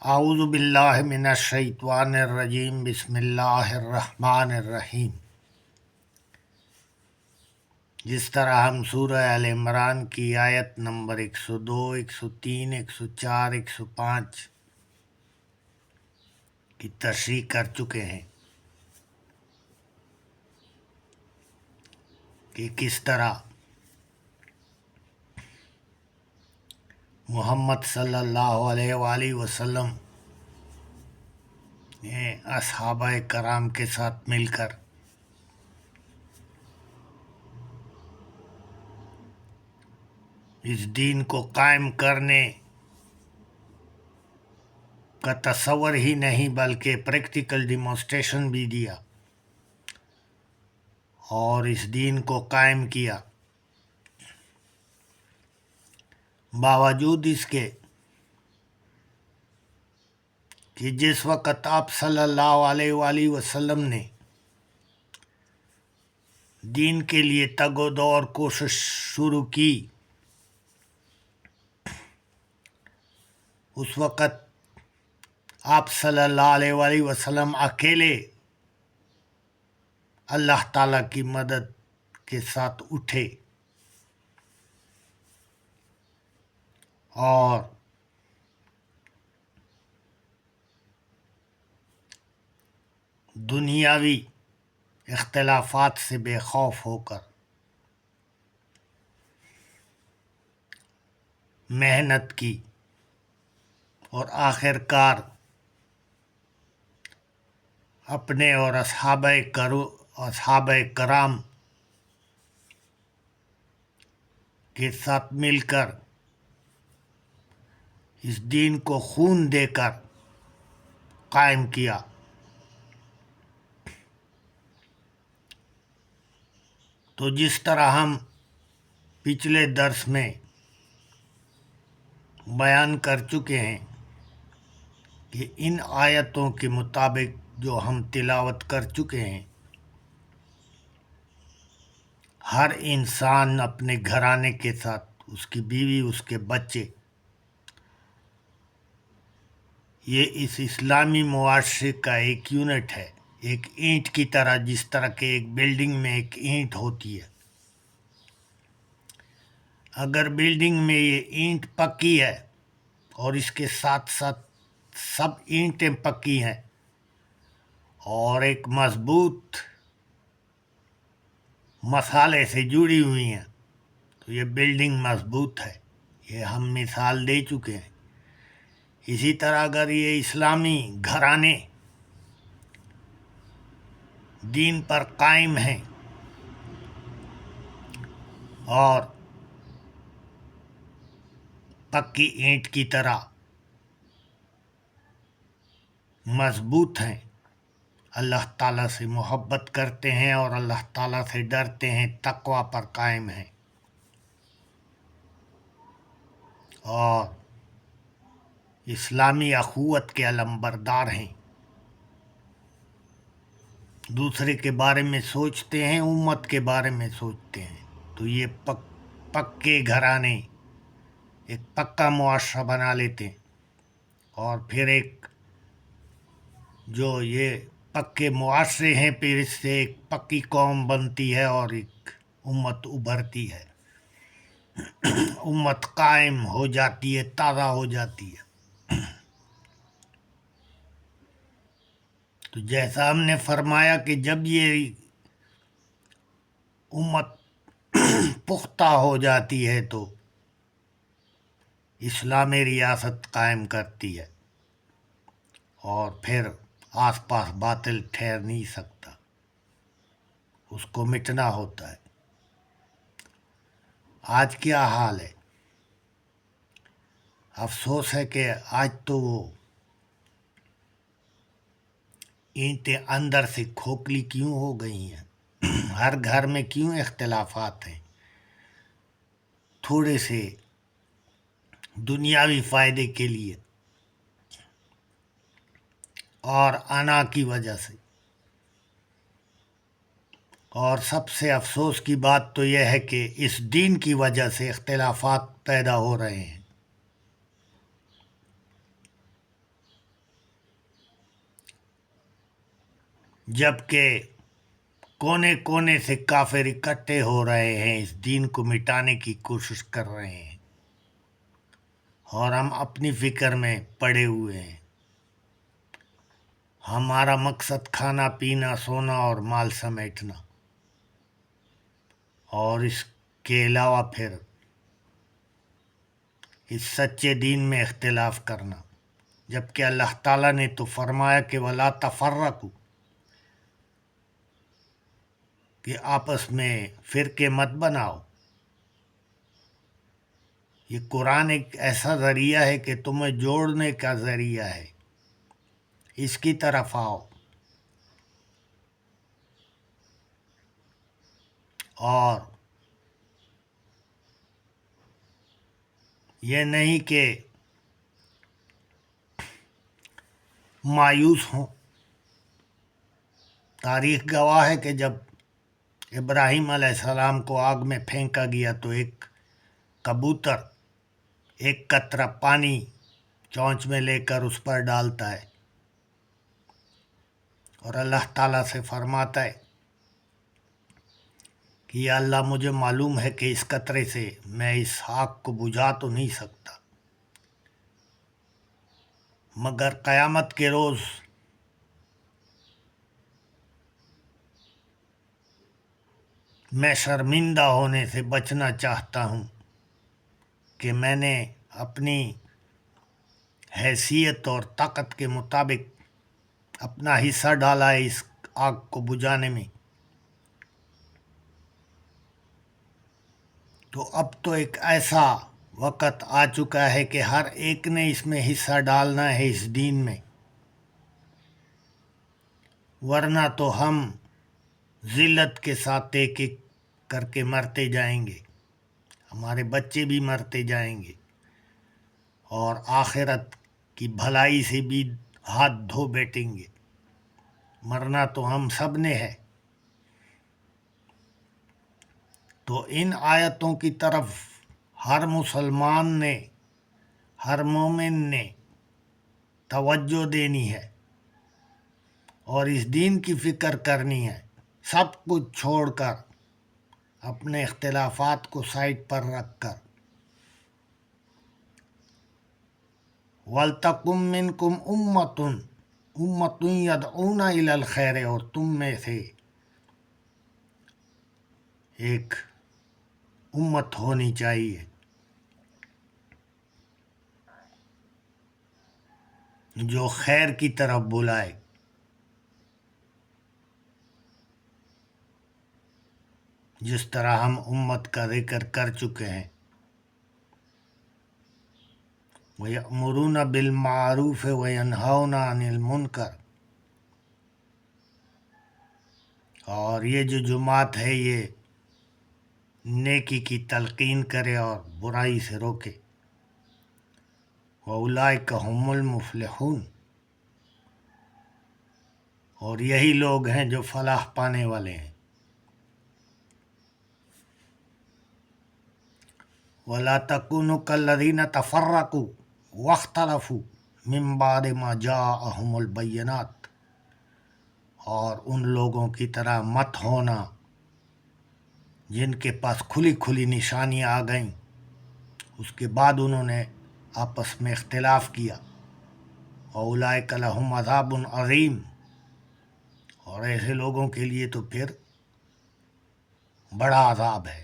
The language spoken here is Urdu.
اعوذ باللہ من الشیطان الرجیم بسم اللہ الرحمن الرحیم۔ جس طرح ہم سورہ آل عمران کی آیت نمبر 102، 103، 104، 105 کی تشریح کر چکے ہیں کہ کس طرح محمد صلی اللہ علیہ وآلہ وسلم نے اصحابہ کرام کے ساتھ مل کر اس دین کو قائم کرنے کا تصور ہی نہیں بلکہ پریکٹیکل ڈیمونسٹریشن بھی دیا اور اس دین کو قائم کیا، باوجود اس کے کہ جس وقت آپ صلی اللہ علیہ وآلہ وسلم نے دین کے لیے تگ و دو اور کوشش شروع کی، اس وقت آپ صلی اللہ علیہ وآلہ وسلم اکیلے اللہ تعالیٰ کی مدد کے ساتھ اٹھے اور دنیاوی اختلافات سے بے خوف ہو کر محنت کی اور آخر کار اپنے اور اصحابہ کرام کے ساتھ مل کر اس دین کو خون دے کر قائم کیا۔ تو جس طرح ہم پچھلے درس میں بیان کر چکے ہیں کہ ان آیتوں کے مطابق جو ہم تلاوت کر چکے ہیں، ہر انسان اپنے گھرانے کے ساتھ، اس کی بیوی، اس کے بچے، یہ اس اسلامی معاشرے کا ایک یونٹ ہے، ایک اینٹ کی طرح، جس طرح کہ ایک بلڈنگ میں ایک اینٹ ہوتی ہے۔ اگر بلڈنگ میں یہ اینٹ پکی ہے اور اس کے ساتھ ساتھ سب اینٹیں پکی ہیں اور ایک مضبوط مسالے سے جڑی ہوئی ہیں، تو یہ بلڈنگ مضبوط ہے، یہ ہم مثال دے چکے ہیں۔ اسی طرح اگر یہ اسلامی گھرانے دین پر قائم ہیں اور پکی اینٹ کی طرح مضبوط ہیں، اللہ تعالیٰ سے محبت کرتے ہیں اور اللہ تعالیٰ سے ڈرتے ہیں، تقوی پر قائم ہیں اور اسلامی اخوت کے علمبردار ہیں، دوسرے کے بارے میں سوچتے ہیں، امت کے بارے میں سوچتے ہیں، تو یہ پکے گھرانے ایک پکا معاشرہ بنا لیتے ہیں، اور پھر ایک جو یہ پکے معاشرے ہیں، پھر اس سے ایک پکی قوم بنتی ہے اور ایک امت ابھرتی ہے، امت قائم ہو جاتی ہے، تازہ ہو جاتی ہے۔ تو جیسا ہم نے فرمایا کہ جب یہ امت پختہ ہو جاتی ہے تو اسلامی ریاست قائم کرتی ہے اور پھر آس پاس باطل ٹھہر نہیں سکتا، اس کو مٹنا ہوتا ہے۔ آج کیا حال ہے؟ افسوس ہے کہ آج تو وہ اینٹیں اندر سے کھوکھلی کیوں ہو گئی ہیں؟ ہر گھر میں کیوں اختلافات ہیں؟ تھوڑے سے دنیاوی فائدے کے لیے اور انا کی وجہ سے۔ اور سب سے افسوس کی بات تو یہ ہے کہ اس دین کی وجہ سے اختلافات پیدا ہو رہے ہیں۔ جبکہ کونے کونے سے کافر اکٹھے ہو رہے ہیں، اس دین کو مٹانے کی کوشش کر رہے ہیں، اور ہم اپنی فکر میں پڑے ہوئے ہیں۔ ہمارا مقصد کھانا پینا سونا اور مال سمیٹنا، اور اس کے علاوہ پھر اس سچے دین میں اختلاف کرنا، جبکہ اللہ تعالیٰ نے تو فرمایا کہ وَلَا تَفَرَّقُوا، کہ آپس میں فرقے مت بناؤ۔ یہ قرآن ایک ایسا ذریعہ ہے کہ تمہیں جوڑنے کا ذریعہ ہے، اس کی طرف آؤ، اور یہ نہیں کہ مایوس ہوں۔ تاریخ گواہ ہے کہ جب ابراہیم علیہ السلام کو آگ میں پھینکا گیا تو ایک کبوتر ایک قطرہ پانی چونچ میں لے کر اس پر ڈالتا ہے، اور اللہ تعالیٰ سے فرماتا ہے کہ یا اللہ، مجھے معلوم ہے کہ اس قطرے سے میں اس آگ کو بجھا تو نہیں سکتا، مگر قیامت کے روز میں شرمندہ ہونے سے بچنا چاہتا ہوں کہ میں نے اپنی حیثیت اور طاقت کے مطابق اپنا حصہ ڈالا ہے اس آگ کو بجھانے میں۔ تو اب تو ایک ایسا وقت آ چکا ہے کہ ہر ایک نے اس میں حصہ ڈالنا ہے، اس دین میں، ورنہ تو ہم ذلت کے ساتھ ایک ایک کر کے مرتے جائیں گے، ہمارے بچے بھی مرتے جائیں گے، اور آخرت کی بھلائی سے بھی ہاتھ دھو بیٹھیں گے، مرنا تو ہم سب نے ہے۔ تو ان آیتوں کی طرف ہر مسلمان نے، ہر مومن نے توجہ دینی ہے، اور اس دین کی فکر کرنی ہے، سب کچھ چھوڑ کر، اپنے اختلافات کو سائڈ پر رکھ کر۔ وَلْتَكُن مِّنكُمْ أُمَّةٌ يَدْعُونَ إِلَى الْخَيْرِ، اور تم میں سے ایک امت ہونی چاہیے جو خیر کی طرف بلائے، جس طرح ہم امت کا ذکر کر چکے ہیں۔ وَيَأْمُرُونَ بِالْمَعْرُوفِ وَيَنْهَوْنَ عَنِ الْمُنْكَرِ، اور یہ جو جماعت ہے یہ نیکی کی تلقین کرے اور برائی سے روکے۔ وَأُولَئِكَ هُمُ الْمُفْلِحُونَ، اور یہی لوگ ہیں جو فلاح پانے والے ہیں۔ وَلَا تَكُونُوا كَالَّذِينَ تَفَرَّقُوا وَاخْتَلَفُوا مِن بَعْدِ مَا جَاءَهُمُ الْبَيِّنَاتُ، اور ان لوگوں کی طرح مت ہونا جن کے پاس کھلی کھلی نشانیاں آ گئیں، اس کے بعد انہوں نے آپس میں اختلاف کیا۔ وَأُولَئِكَ لَهُمْ عَذَابٌ عَظِيمٌ، اور ایسے لوگوں کے لیے تو پھر بڑا عذاب ہے۔